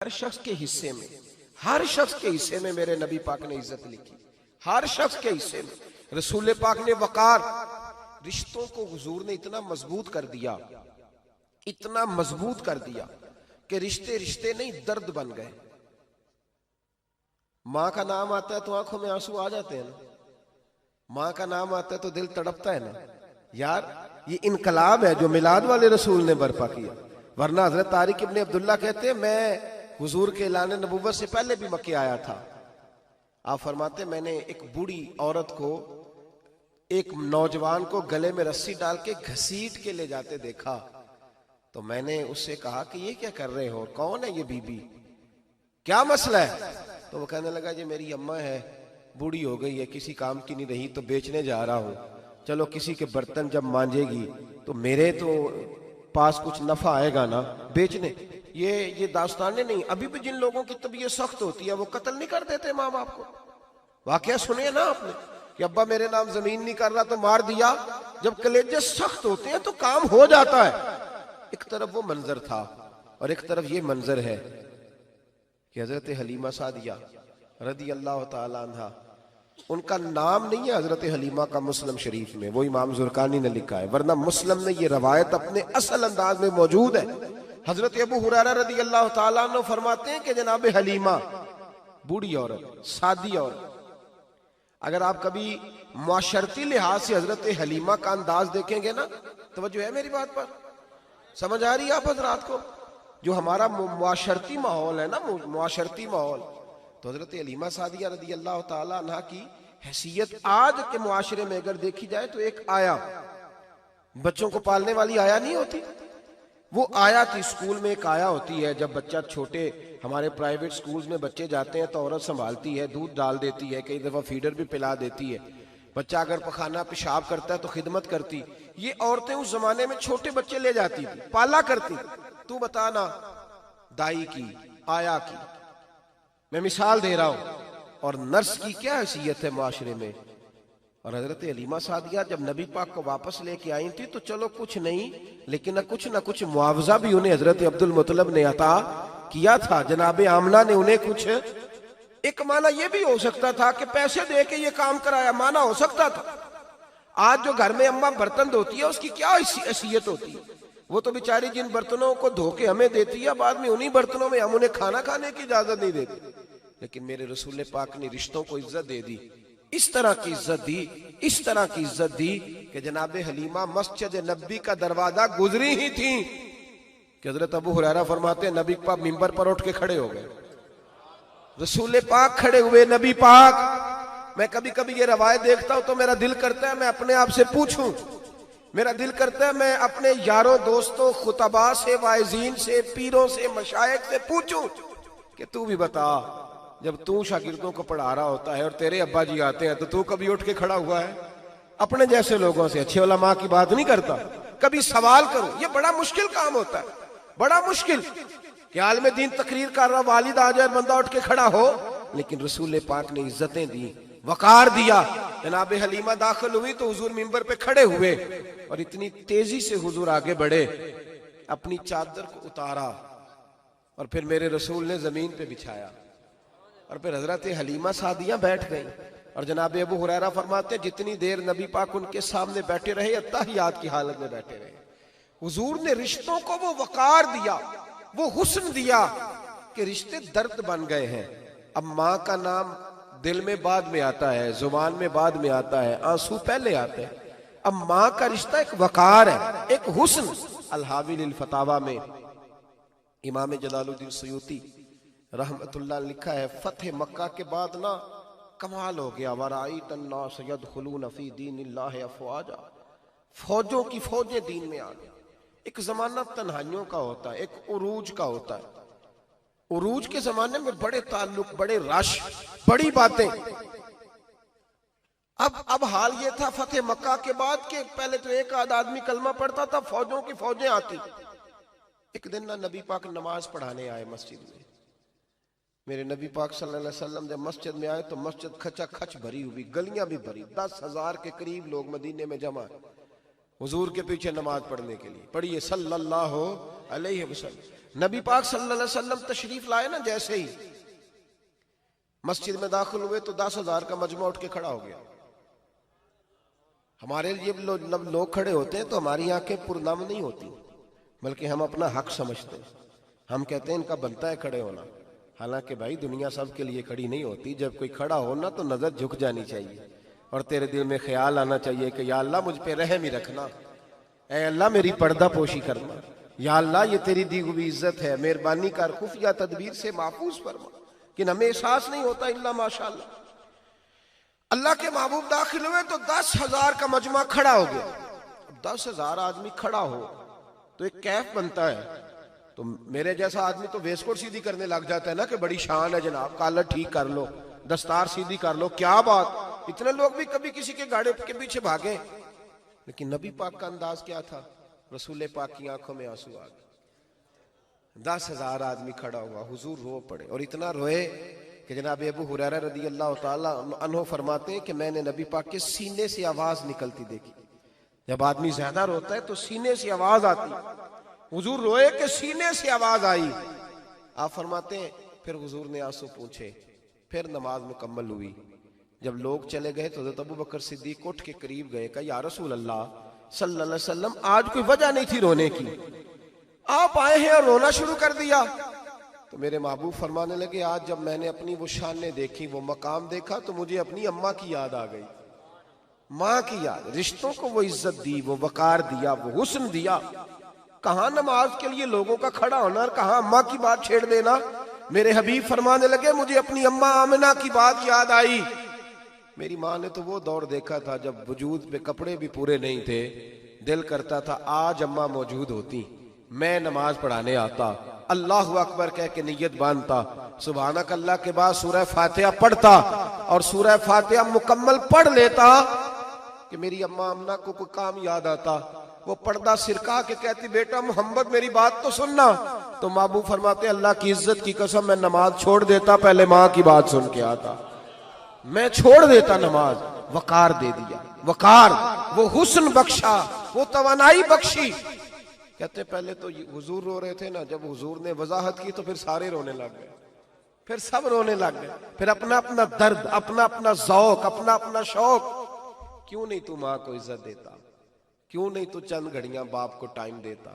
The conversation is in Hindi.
हर शख्स के हिस्से में, हर शख्स के हिस्से में मेरे नबी पाक ने इज्जत लिखी। हर शख्स के हिस्से में रसूल पाक ने वकार, रिश्तों को हुजूर ने इतना मजबूत कर दिया, इतना मजबूत कर दिया कि रिश्ते रिश्ते नहीं दर्द बन गए। माँ का नाम आता है तो आंखों में आंसू आ जाते हैं ना, माँ का नाम आता है तो दिल तड़पता है ना। यार ये इनकलाब है जो मिलाद वाले रसूल ने बर्पा किया। वरना हजरत तारिक इब्ने अब्दुल्ला कहते हैं मैं हुजूर के ऐलान नबुव्वत से पहले भी मक्के आया था। आप फरमाते मैंने एक बूढ़ी औरत को, एक नौजवान को गले में रस्सी डाल के घसीट के ले जाते देखा, तो मैंने उससे कहा कि ये क्या कर रहे हो, कौन है ये बीबी, क्या मसला है? तो वो कहने लगा जी मेरी अम्मा है, बूढ़ी हो गई है, किसी काम की नहीं रही, तो बेचने जा रहा हूं। चलो किसी के बर्तन जब मांजेगी तो मेरे तो पास कुछ नफा आएगा ना बेचने। ये दास्तानें नहीं। अभी भी जिन लोगों की तबीयत सख्त होती है वो कत्ल नहीं कर देते माँ बाप को। वाकया सुने ना आपने कि अब्बा मेरे नाम जमीन नहीं कर रहा तो मार दिया। जब कलेजे सख्त होते हैं तो काम हो जाता है। एक तरफ वो मंजर था और एक तरफ ये मंजर है कि हजरत हलीमा सादिया रदी अल्लाह ताला अन्हा, उनका नाम नहीं है हजरत हलीमा का मुस्लिम शरीफ में, वो इमाम जुरकानी ने लिखा है, वरना मुस्लिम में ये रवायत अपने असल अंदाज में मौजूद है। हजरत अबू हुरैरा रदी अल्लाह ताला अन्हु फरमाते हैं कि जनाब हलीमा बूढ़ी औरत, सादी औरत। अगर आप कभी मुआशरती लिहाज से हजरत हलीमा का अंदाज देखेंगे ना, तवज्जो है मेरी बात पर, समझ आ रही है आप हजरात को? जो हमारा मुआशरती माहौल है ना, मुआशरती माहौल, तो हजरत हलीमा सादिया रदी अल्लाह ताला अन्हा की हैसियत आज के मुआशरे में अगर देखी जाए तो एक आया, बच्चों को पालने वाली आया नहीं होती, वो आया थी। स्कूल में एक आया होती है, जब बच्चा छोटे हमारे प्राइवेट स्कूल्स में बच्चे जाते हैं तो औरत संभालती है, दूध डाल देती है, कई दफा फीडर भी पिला देती है। बच्चा अगर पखाना पेशाब करता है तो खिदमत करती। ये औरतें उस जमाने में छोटे बच्चे ले जाती थी, पाला करती। तू बताना दाई की, आया की, मैं मिसाल दे रहा हूं, और नर्स की क्या हैसियत है माशरे में। और हजरत हलीमा सादिया जब नबी पाक को वापस लेके आई थी तो चलो कुछ नहीं, लेकिन कुछ ना कुछ मुआवजा भी उन्हें हजरत अब्दुल मुत्तलिब ने अता किया था। जनाब आमना ने उन्हें कुछ, एक माना यह भी हो सकता था कि पैसे दे के ये काम कराया, माना हो सकता था। आज जो घर में अम्मा बर्तन धोती है उसकी क्या हैसियत होती है? वो तो बेचारी जिन बर्तनों को धो के हमें देती है, बाद में उन्हीं बर्तनों में हम उन्हें खाना खाने की इजाजत नहीं देते। लेकिन मेरे रसूल पाक ने रिश्तों को इज्जत दे दी, इस तरह की इज्जत दी, इस तरह की इज्जत दी कि जनाब हलीमा मस्जिद नबी का दरवाजा गुजरी ही थी कि हजरत अबू हुरैरा फरमाते हैं नबी पाक मिंबर पर उठ के खड़े हो गए। रसूल पाक खड़े हुए, नबी पाक। मैं कभी कभी ये रवायत देखता हूं तो मेरा दिल करता है मैं अपने आप से पूछूं, मेरा दिल करता है मैं अपने यारों दोस्तों खुतबा से, वाइजीन से, पीरों से, मशाइख से पूछूं कि तू भी बता, जब तू शागिर्दों को पढ़ा रहा होता है और तेरे अब्बा जी आते हैं तो तू कभी उठ के खड़ा हुआ है? अपने जैसे लोगों से, अच्छे उलमा की बात नहीं करता, कभी सवाल करो। ये बड़ा मुश्किल काम होता है, बड़ा मुश्किल कि आलिम दीन तकरीर कर रहा, वालिद आ जाए, बंदा उठ के खड़ा हो। लेकिन रसूल पाक ने इज्जतें दी, वकार दिया। जनाब हलीमा दाखिल हुई तो हुजूर मिंबर पे खड़े हुए और इतनी तेजी से हुजूर आगे बढ़े, अपनी चादर को उतारा और फिर मेरे रसूल ने जमीन पे बिछाया और फिर हजरत हलीमा सादिया बैठ गई। और जनाब अबू हुरैरा फरमाते जितनी देर नबी पाक उनके सामने बैठे रहे, अत्तहियात की हालत में बैठे रहे। हुजूर ने रिश्तों को वो वकार दिया, वो हुस्न दिया कि रिश्ते दर्द बन गए हैं। अब माँ का नाम दिल में बाद में आता है, जुबान में बाद में आता है, आंसू पहले आते हैं। अब माँ का रिश्ता एक वकार है, एक हुस्न। अल-हावी लिल फतावा में इमाम जलालुद्दीन सयूती रहमतुल्लाह लिखा है, फतेह मक्का के बाद ना कमाल हो गया, वराईत अन्नास यदखुलून फी दीनिल्लाहि अफवाजा, फौजों की फौजें दीन में आ गई। एक जमाना तन्हाइयों का होता है, एक उरूज का होता है। उरूज के जमाने में बड़े ताल्लुक, बड़े रश, बड़ी बातें। अब हाल ये था फतेह मक्का के बाद के पहले तो एक आध आदमी कलमा पढ़ता था, फौजों की फौजें आती। एक दिन ना नबी पाक नमाज पढ़ाने आए मस्जिद में। मेरे नबी पाक सल्लल्लाहु अलैहि वसल्लम जब मस्जिद में आए तो मस्जिद खचा खच भरी हुई, गलियां भी भरी, 10,000 के करीब लोग मदीने में जमा है। हुजूर के पीछे नमाज पढ़ने के लिए। पढ़िए सल्लल्लाहु अलैहि वसल्लम। नबी पाक सल्लल्लाहु अलैहि वसल्लम तशरीफ लाए ना, जैसे ही मस्जिद में दाखिल हुए तो 10,000 का मजमा उठ के खड़ा हो गया। हमारे लिए लोग खड़े होते हैं तो हमारी आंखें पुरनम नहीं होती, बल्कि हम अपना हक समझते हैं। हम कहते हैं इनका बनता है खड़े होना। हालांकि भाई दुनिया सब के लिए खड़ी नहीं होती। जब कोई खड़ा हो ना तो नजर झुक जानी चाहिए और तेरे दिल में ख्याल आना चाहिए कि या अल्लाह मुझ पे रहम ही रखना, ऐ अल्लाह मेरी पर्दा पोशी करना, या अल्लाह ये तेरी दी हुई इज्जत है, मेहरबानी कर, खुफिया तदबीर से महफूज फरमा। कि हमें एहसास नहीं होता इल्ला माशाअल्लाह। अल्लाह के महबूब दाखिल हुए तो 10,000 का मजमा खड़ा हो गया। 10,000 आदमी खड़ा हो तो एक कैफ बनता है। तो मेरे जैसा आदमी तो वेस्टकोट सीधी करने लग जाता है ना कि बड़ी शान है जनाब, कॉलर ठीक कर लो, दस्तार सीधी कर लो, क्या बात। इतने लोग भी कभी किसी के गाड़े के पीछे भागे, लेकिन नबी पाक का अंदाज क्या था? रसूल पाक की आंखों में आंसू आ गए। 10,000 आदमी खड़ा हुआ, हुजूर रो पड़े और इतना रोए कि जनाब अबू हुरैरा रदी अल्लाह ताला अन्हु फरमाते हैं कि मैंने नबी पाक के सीने से आवाज निकलती देखी। जब आदमी ज्यादा रोता है तो सीने से आवाज आती। हुजूर रोए कि सीने से आवाज आई। आप फरमाते हैं फिर हुजूर ने आंसू पूछे, फिर नमाज मुकम्मल हुई। जब लोग चले गए तो हज़रत अबू बकर सिद्दीक उठ के करीब गए, कहा या रसूल अल्लाह सल्लल्लाहु अलैहि वसल्लम, आज कोई वजह नहीं थी रोने की, आप आए हैं और रोना शुरू कर दिया। तो मेरे महबूब फरमाने लगे, आज जब मैंने अपनी वो शानें देखी, वो मकाम देखा, तो मुझे अपनी अम्मा की याद आ गई, माँ की याद। रिश्तों को वो इज्जत दी, वो वकार दिया, वो हुस्न दिया। कहाँ नमाज के लिए लोगों का खड़ा होना और कहाँ अम्मा की बात छेड़ देना। मेरे हबीब फरमाने लगे, मुझे अपनी अम्मा आमिना की बात याद आई। मेरी माँ ने तो वो दौर देखा था जब वजूद पे कपड़े भी पूरे नहीं थे, दिल करता था आज अम्मा मौजूद होती, मैं नमाज पढ़ाने आता, अल्लाहु अकबर कह के नियत बांधता, सुभानक अल्लाह के बाद सूरह फातिहा पढ़ता और सूरह फातिहा मुकम्मल पढ़ लेता कि मेरी अम्मा अम्ना को कोई काम याद आता। वो पर्दा सिरका के कहती, बेटा मोहम्मद मेरी बात तो सुनना। तो महबूब फरमाते, अल्लाह की इज्जत की कसम मैं नमाज छोड़ देता, पहले माँ की बात सुन के आता, मैं छोड़ देता नमाज। वकार दे दिया, वकार, वो हुस्न बख्शा, वो तवानाई बख्शी। कहते पहले तो हुजूर रो रहे थे ना, जब हुजूर ने वजाहत की तो फिर सारे रोने लग गए, फिर सब रोने लग गए, फिर अपना अपना दर्द, अपना अपना ज़ौक, अपना अपना शौक। क्यों नहीं तू माँ को इज्जत देता? क्यों नहीं तू चंद घड़ियां बाप को टाइम देता?